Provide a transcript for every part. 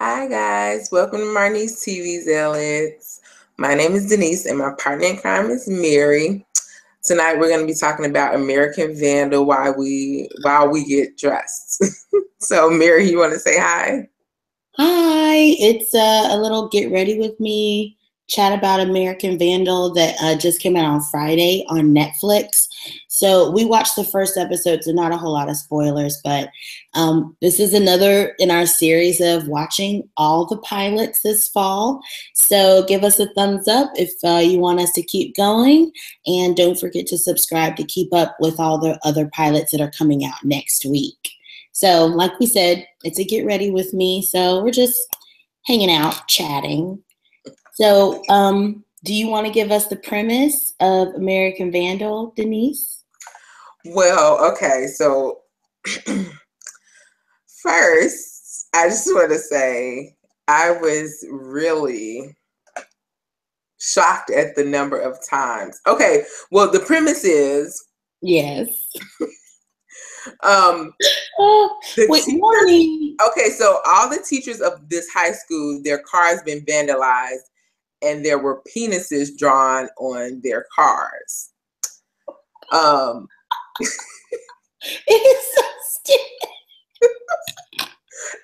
Hi guys, welcome to Marnie's TV Zealots. My name is Denise and my partner in crime is Mary. Tonight we're going to be talking about American Vandal while we get dressed. So Mary, you want to say hi? Hi, it's a little get ready with me chat about American Vandal that just came out on Friday on Netflix. So we watched the first episode, so not a whole lot of spoilers, but this is another in our series of watching all the pilots this fall. So give us a thumbs up if you want us to keep going, and don't forget to subscribe to keep up with all the other pilots that are coming out next week. So, like we said, it's a get ready with me. So we're just hanging out, chatting. So, do you want to give us the premise of American Vandal, Denise? Well, okay, so first, I just want to say I was really shocked at the number of times. Okay, well, the premise is Yes. Wait, teachers, morning. okay, so all the teachers of this high school, their cars been vandalized and there were penises drawn on their cars. It is so stupid.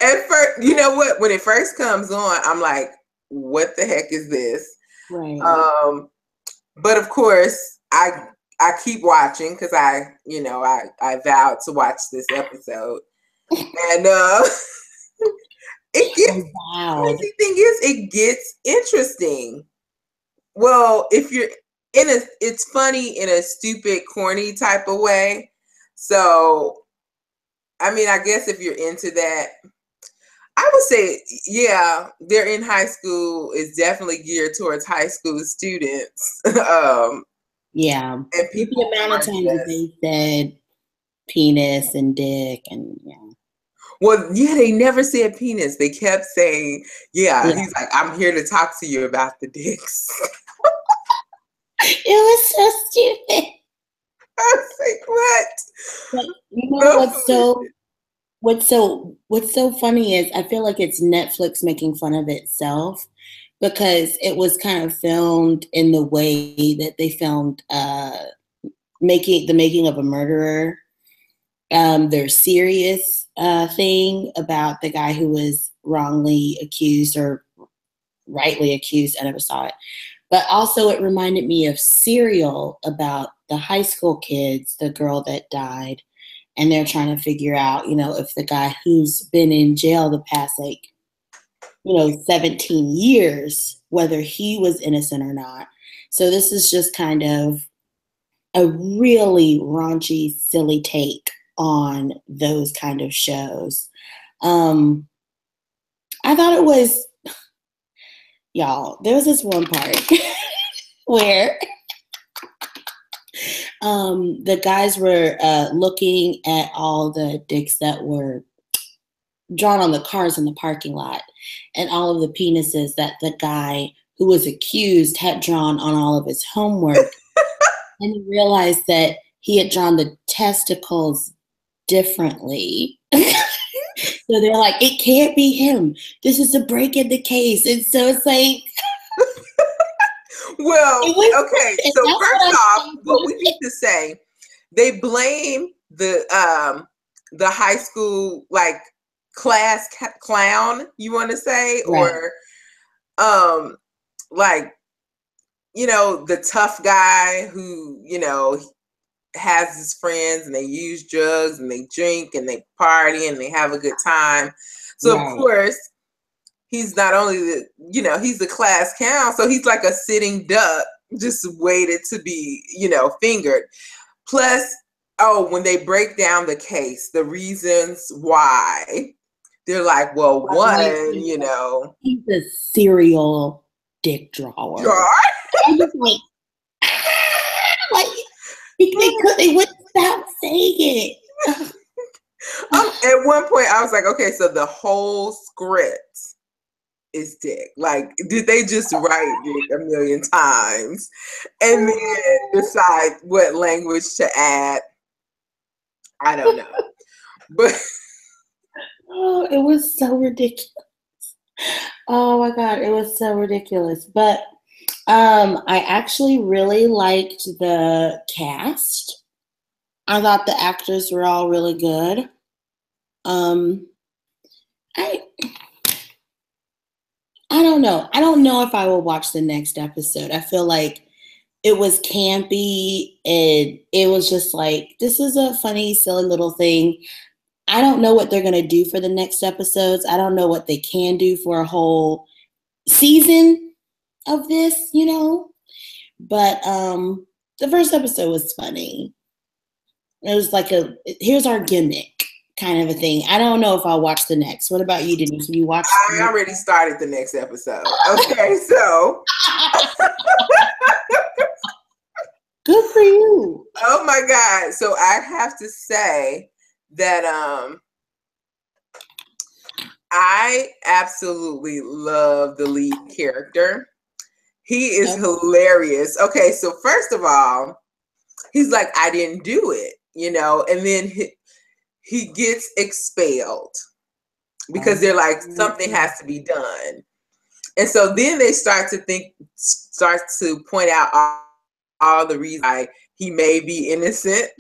At first, you know what? When it first comes on, I'm like, what the heck is this? Right. But of course, I keep watching because I vowed to watch this episode. And it gets crazy thing is it gets interesting. Well, if you're it's funny in a stupid, corny type of way. So, I mean, I guess if you're into that, I would say, yeah, they're in high school. It's definitely geared towards high school students. Yeah. And people the amount of times that they said penis and dick and yeah. Well, yeah, they never said penis. They kept saying, yeah. He's like, I'm here to talk to you about the dicks. It was so stupid. I was like, what? But you know what's so funny is I feel like it's Netflix making fun of itself because it was kind of filmed in the way that they filmed making of a murderer. Their serious thing about the guy who was wrongly accused or rightly accused. I never saw it. But also it reminded me of Serial about the high school kids, the girl that died. And they're trying to figure out, if the guy who's been in jail the past, 17 years, whether he was innocent or not. So this is just kind of a really raunchy, silly take on those kind of shows. I thought it was, y'all, there was this one part where the guys were looking at all the dicks that were drawn on the cars in the parking lot and all of the penises that the guy who was accused had drawn on all of his homework. And he realized that he had drawn the testicles differently. So they're like, it can't be him. This is a break in the case. And so it's like, well, okay. So first off, what we need to say, they blame the high school class clown, you want to say, right. Or the tough guy who has his friends and they use drugs and they drink and they party and they have a good time. So right. Of course, he's not only he's the class clown, so he's like a sitting duck, just waited to be, fingered. Plus, when they break down the case, the reasons why, they're like, well, one, he's a serial dick drawer. I'm just like they wouldn't stop saying it. At one point, I was like, okay, so the whole script is dick. Like, did they just write dick a million times and then decide what language to add? I don't know. But it was so ridiculous. Oh my God, it was so ridiculous. But I actually really liked the cast. I thought the actors were all really good. Um, I I don't know. I don't know if I will watch the next episode. I feel like it was campy and it was just like, this is a funny, silly little thing. I don't know what they're going to do for the next episodes. I don't know what they can do for a whole season of this, you know? But the first episode was funny. It was like here's our gimmick kind of a thing. I don't know if I'll watch the next. What about you, Denise? Have you watched? I already started the next episode. Okay, so. Good for you. Oh my God. So I have to say that I absolutely love the lead character. He is hilarious. Okay, so first of all, he's like, I didn't do it, you know, and then he gets expelled because they're like, something has to be done. And so then they start to point out all the reasons why he may be innocent.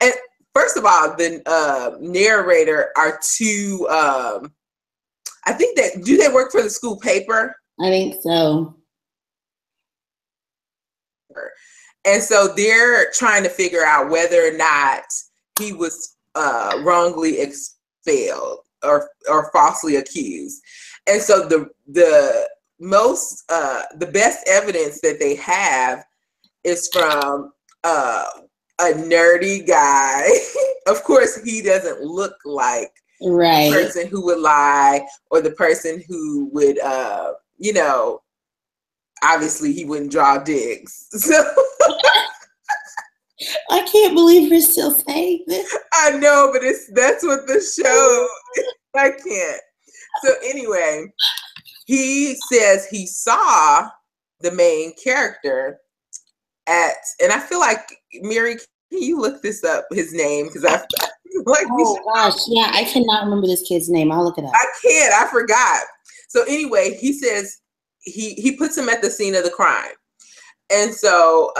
And first of all, the narrator are two, I think do they work for the school paper? I think so. And so they're trying to figure out whether or not he was wrongly expelled or falsely accused. And so the best evidence that they have is from a nerdy guy. Of course, he doesn't look like the person who would lie or the person who would, you know, obviously he wouldn't draw dicks. So I can't believe we're still saying this. I know, but that's what the show. I can't. So anyway, he says he saw the main character and I feel like, Mary, can you look this up, his name? Because I like. Oh gosh, yeah, I cannot remember this kid's name. I'll look it up. I can't. I forgot. So anyway, he says he puts him at the scene of the crime, and so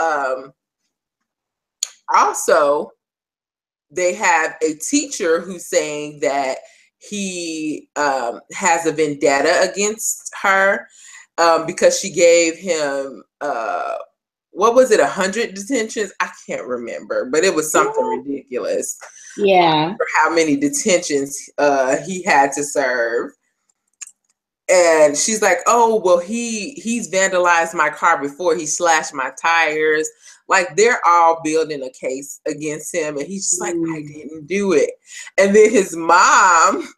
also they have a teacher who's saying that he has a vendetta against her because she gave him what was it, 100 detentions? I can't remember, but it was something ridiculous. Yeah. For how many detentions he had to serve. And she's like, oh, well, he's vandalized my car before. He slashed my tires. Like, they're all building a case against him. And he's just like, I didn't do it. And then his mom.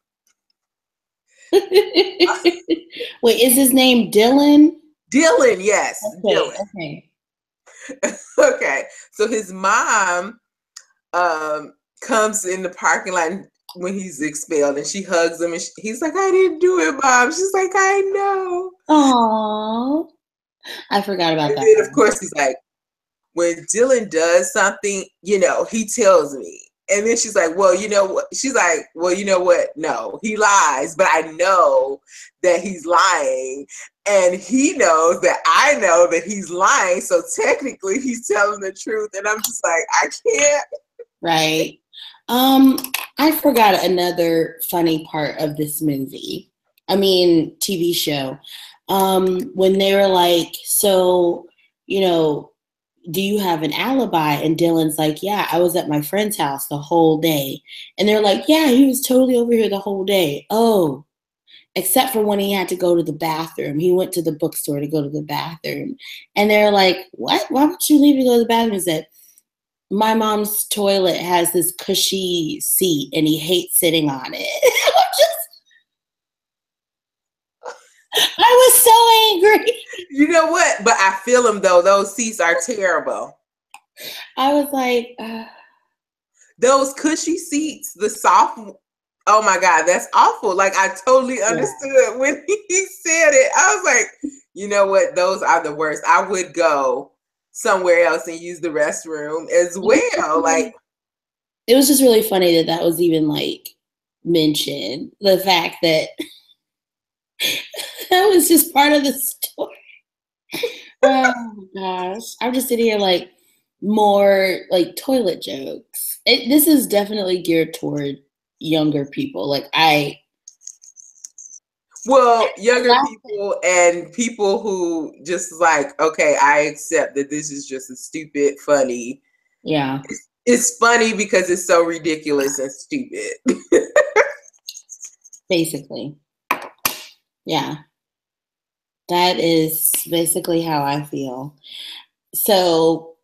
Wait, is his name Dylan? Dylan, yes. Okay, Dylan. okay. Okay. So his mom comes in the parking lot when he's expelled, and she hugs him, and he's like, I didn't do it, Mom. She's like, I know. Aww. I forgot about that. And then, of course, he's like, when Dylan does something, you know, he tells me. And then she's like, well, you know what? She's like, well, you know what? No, he lies, but I know that he's lying. And he knows that I know that he's lying. So technically he's telling the truth. And I'm just like, I can't. Right. I forgot another funny part of this movie. I mean, TV show. When they were like, so, you know, do you have an alibi? And Dylan's like, yeah, I was at my friend's house the whole day. And they're like, yeah, he was totally over here the whole day. Oh, except for when he had to go to the bathroom. He went to the bookstore to go to the bathroom. And they're like, what? Why would you leave to go to the bathroom? He said, my mom's toilet has this cushy seat and he hates sitting on it. I was so angry. You know what? But I feel them though. Those seats are terrible. I was like, those cushy seats, the soft. Oh my God, that's awful. Like, I totally understood when he said it. I was like, you know what? Those are the worst. I would go somewhere else and use the restroom as well. Like, it was just really funny that was even like mentioned. The fact that That was just part of the story. Oh my gosh. I'm just sitting here like more like toilet jokes. This is definitely geared toward younger people. Well, younger people and people who just like, okay, I accept that this is just a stupid, funny. Yeah. It's funny because it's so ridiculous and stupid. Basically. Yeah. That is basically how I feel. So,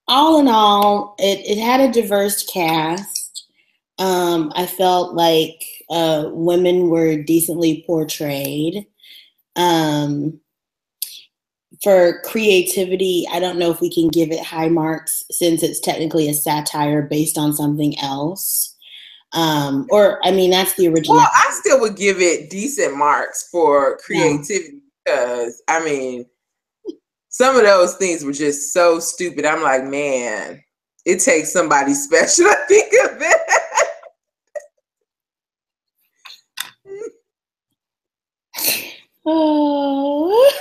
all in all, it had a diverse cast. I felt like women were decently portrayed. For creativity, I don't know if we can give it high marks since it's technically a satire based on something else. That's the original. Well, I still would give it decent marks for creativity because, I mean, some of those things were just so stupid. I'm like, man, it takes somebody special to think of it. Oh.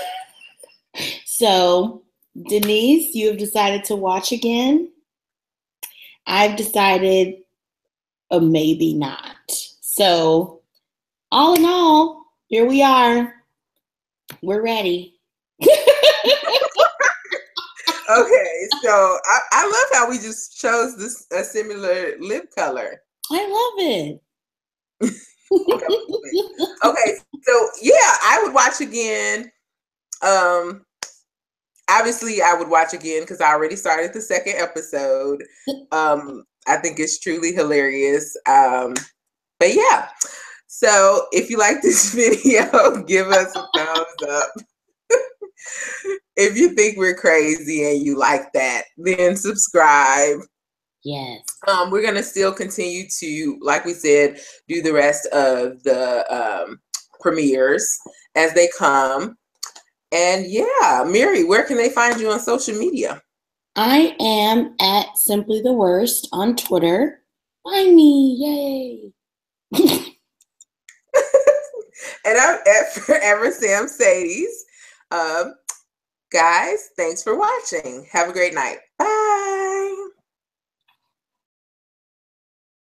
So, Denise, you have decided to watch again. I've decided maybe not. So, all in all, here we are. We're ready. Okay, so I love how we just chose this a similar lip color. I love it. Okay, so yeah, I would watch again. Obviously, I would watch again because I already started the second episode. I think it's truly hilarious. But yeah, so if you like this video, give us a thumbs up. If you think we're crazy and you like that, then subscribe. Yes. We're going to still continue to, like we said, do the rest of the premieres as they come. And yeah, Mary, where can they find you on social media? I am at Simply the Worst on Twitter. Find me, yay. And I'm at Forever Sam Sadies. Guys, thanks for watching. Have a great night. Bye.